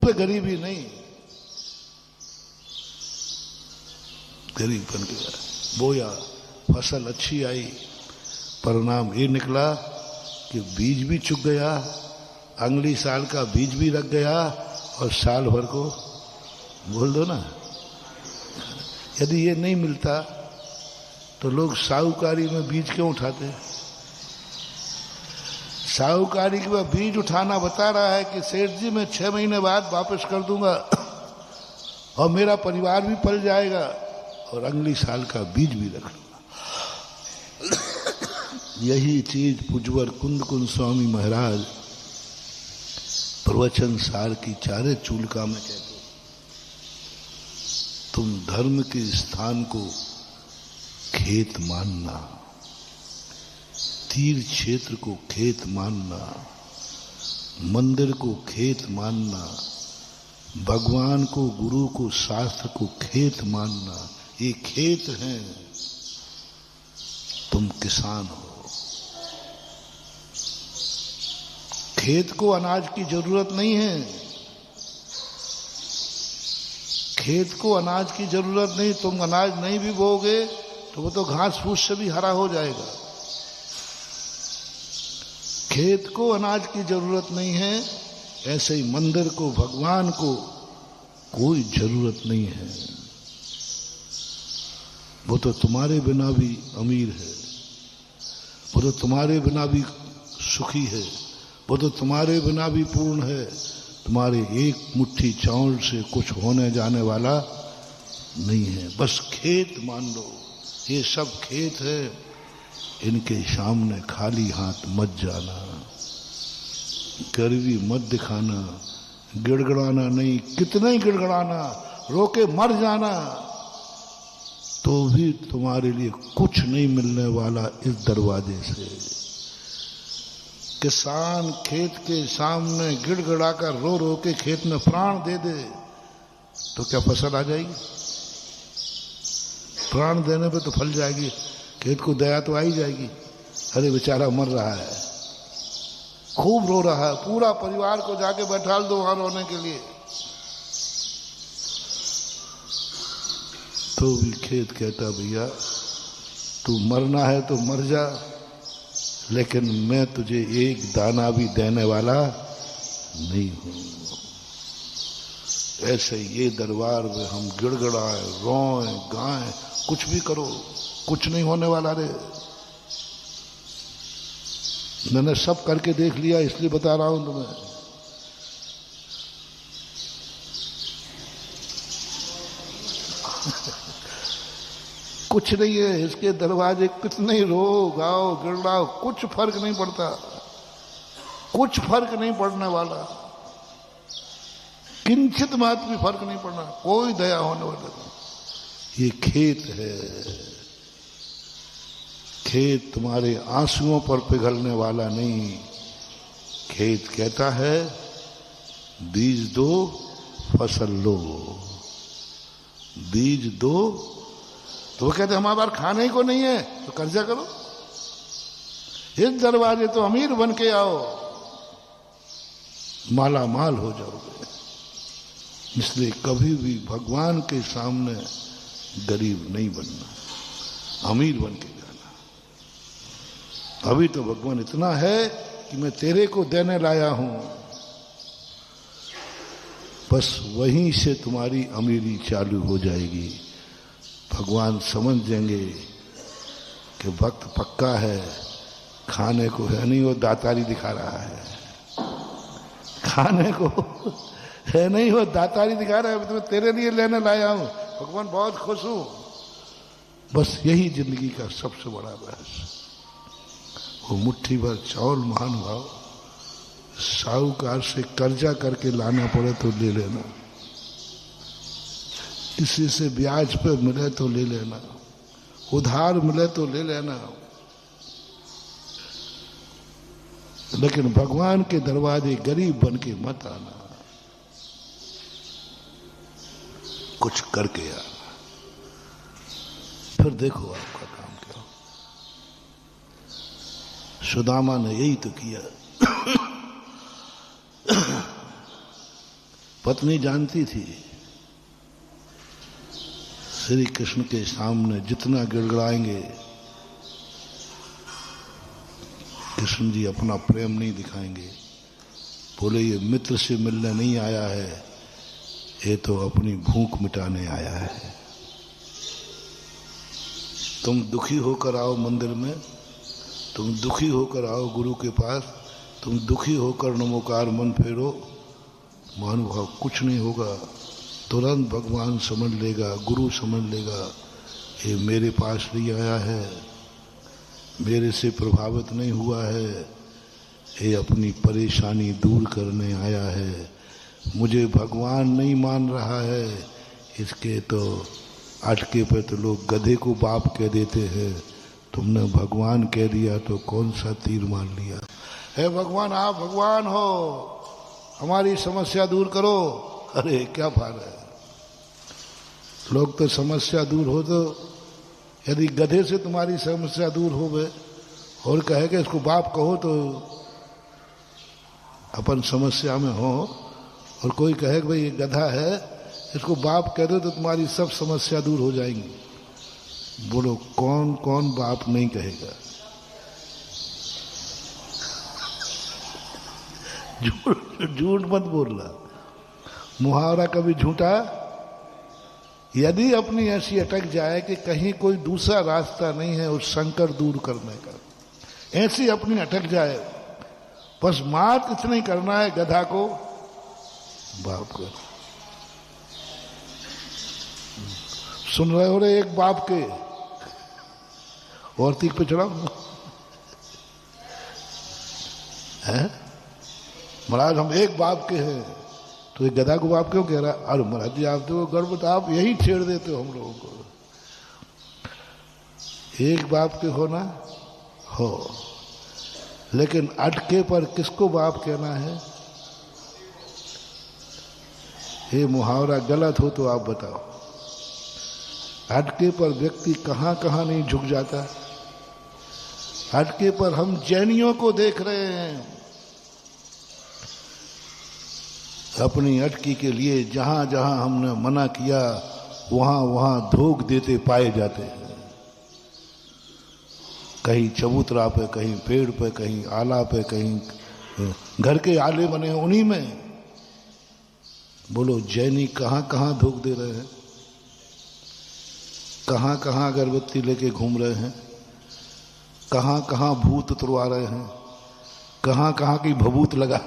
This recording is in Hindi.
पे गरीबी नहीं, गरीब बन गया, बोया, फसल अच्छी आई, परिणाम ये निकला कि बीज भी चुक गया, अगली साल का बीज भी रख गया और साल भर को बोल दो ना। यदि ये नहीं मिलता तो लोग साहूकारी में बीज क्यों उठाते? साहूकारी के बाद बीज उठाना बता रहा है कि सेठ जी मैं 6 महीने बाद वापस कर दूंगा और मेरा परिवार भी पल जाएगा और अगली साल का बीज भी रख लूंगा। यही चीज पूज्यवर कुंद कुंद स्वामी महाराज प्रवचन सार की 4 चूलिका में कहते, तुम धर्म के स्थान को खेत मानना, तीर्थ क्षेत्र को खेत मानना, मंदिर को खेत मानना, भगवान को, गुरु को, शास्त्र को खेत मानना, ये खेत हैं, तुम किसान हो। खेत को अनाज की जरूरत नहीं है, खेत को अनाज की जरूरत नहीं, तुम अनाज नहीं भी बोओगे तो वो तो घास फूस से भी हरा हो जाएगा। खेत को अनाज की जरूरत नहीं है, ऐसे ही मंदिर को, भगवान को कोई जरूरत नहीं है। वो तो तुम्हारे बिना भी अमीर है, वो तो तुम्हारे बिना भी सुखी है, वो तो तुम्हारे बिना भी पूर्ण है। तुम्हारे एक मुट्ठी चावल से कुछ होने जाने वाला नहीं है। बस खेत मान लो, ये सब खेत है, इनके सामने खाली हाथ मत जाना, गरीबी मत दिखाना, गिड़गड़ाना नहीं, कितना ही गिड़गड़ाना, रोके मर जाना तो भी तुम्हारे लिए कुछ नहीं मिलने वाला इस दरवाजे से। किसान खेत के सामने गिड़गड़ा कर रो रो के खेत में प्राण दे दे तो क्या फसल आ जाएगी? प्राण देने पे तो फल जाएगी, खेत को दया तो आ ही जाएगी। अरे बेचारा मर रहा है, खूब रो रहा है, पूरा परिवार को जाके बैठाल दो वहां रोने के लिए, तो भी खेत कहता भैया तू मरना है तो मर जा, लेकिन मैं तुझे एक दाना भी देने वाला नहीं हूं। ऐसे ये दरबार में हम गिड़गड़ाए, रोएं, गाएं, कुछ भी करो, कुछ नहीं होने वाला रे। मैंने सब करके देख लिया, इसलिए बता रहा हूं तुम्हें। कुछ नहीं है, इसके दरवाजे कितने ही रो, गाओ, गिड़ाओ, कुछ फर्क नहीं पड़ता, कुछ फर्क नहीं पड़ने वाला, किंचित मात्र भी फर्क नहीं पड़ना, कोई दया होने वाला नहीं। ये खेत है, खेत तुम्हारे आंसुओं पर पिघलने वाला नहीं। खेत कहता है बीज दो, फसल लो, बीज दो। तो वो कहते हमारे पास खाने को नहीं है तो कर्जा करो, इस दरवाजे तो अमीर बन के आओ, माला माल हो जाओगे। इसलिए कभी भी भगवान के सामने गरीब नहीं बनना, अमीर बन के जाना। अभी तो भगवान इतना है कि मैं तेरे को देने लाया हूं, बस वहीं से तुम्हारी अमीरी चालू हो जाएगी। भगवान समझ जाएंगे कि भक्त पक्का है, खाने को है नहीं, वो दातारी दिखा रहा है, खाने को है नहीं, वो दातारी दिखा रहा है, तो मैं तेरे लिए लेने लाया हूं। भगवान बहुत खुश हूं। बस यही जिंदगी का सबसे बड़ा रहस्य। वो मुट्ठी भर चावल महानुभाव साहूकार से कर्जा करके लाना पड़े तो ले लेना, किसी से ब्याज पे मिले तो ले लेना, उधार मिले तो ले लेना, लेकिन भगवान के दरवाजे गरीब बन के मत आना, कुछ करके आना। फिर देखो आपका काम क्या हो। सुदामा ने यही तो किया। पत्नी जानती थी श्री कृष्ण के सामने जितना गिड़गिड़ाएंगे कृष्ण जी अपना प्रेम नहीं दिखाएंगे। बोले ये मित्र से मिलने नहीं आया है, ये तो अपनी भूख मिटाने आया है। तुम दुखी होकर आओ मंदिर में, तुम दुखी होकर आओ गुरु के पास, तुम दुखी होकर नमोकार मन फेरो, महानुभाव कुछ नहीं होगा। तुरंत भगवान समझ लेगा, गुरु समझ लेगा, ये मेरे पास नहीं आया है, मेरे से प्रभावित नहीं हुआ है, ये अपनी परेशानी दूर करने आया है। मुझे भगवान नहीं मान रहा है, इसके तो अटके पे तो लोग गधे को बाप कह देते हैं, तुमने भगवान कह दिया तो कौन सा तीर मार लिया। हे भगवान, आप भगवान हो, हमारी समस्या दूर करो। अरे क्या भार है, लोग तो समस्या दूर हो तो यदि गधे से तुम्हारी समस्या दूर हो गए और कहे कि इसको बाप कहो तो अपन समस्या में हो, और कोई कहे कि भाई ये गधा है इसको बाप कह दो तो तुम्हारी सब समस्या दूर हो जाएंगी। बोलो कौन कौन बाप नहीं कहेगा। झूठ मत बोलना, मुहावरा कभी झूठा। यदि अपनी ऐसी अटक जाए कि कहीं कोई दूसरा रास्ता नहीं है उस संकट दूर करने का, ऐसी अपनी अटक जाए, बस मात इतना ही करना है गधा को बाप कर। सुन रहे हो रे एक बाप के, और तीक पे चढ़ाओ है महाराज, हम एक बाप के हैं तो ये गधा को बाप क्यों कह रहा है। अरे महाराज जी आप तो गर्व, आप यही छेड़ देते हो हम लोगों को। एक बाप के हो ना हो, लेकिन अटके पर किसको बाप कहना है। ये मुहावरा गलत हो तो आप बताओ। अटके पर व्यक्ति कहां कहां नहीं झुक जाता। अटके पर हम जैनियों को देख रहे हैं, अपनी अटकी के लिए जहां जहां हमने मना किया वहां वहां धोख देते पाए जाते हैं। कहीं चबूतरा पे, कहीं पेड़ पे, कहीं आला पे, कहीं घर के आले बने उन्हीं में। बोलो जैनी कहां कहां धोख दे रहे हैं, कहां कहां अगरबत्ती लेके घूम रहे हैं, कहां कहां भूत उतरवा रहे हैं, कहां कहां की भभूत लगा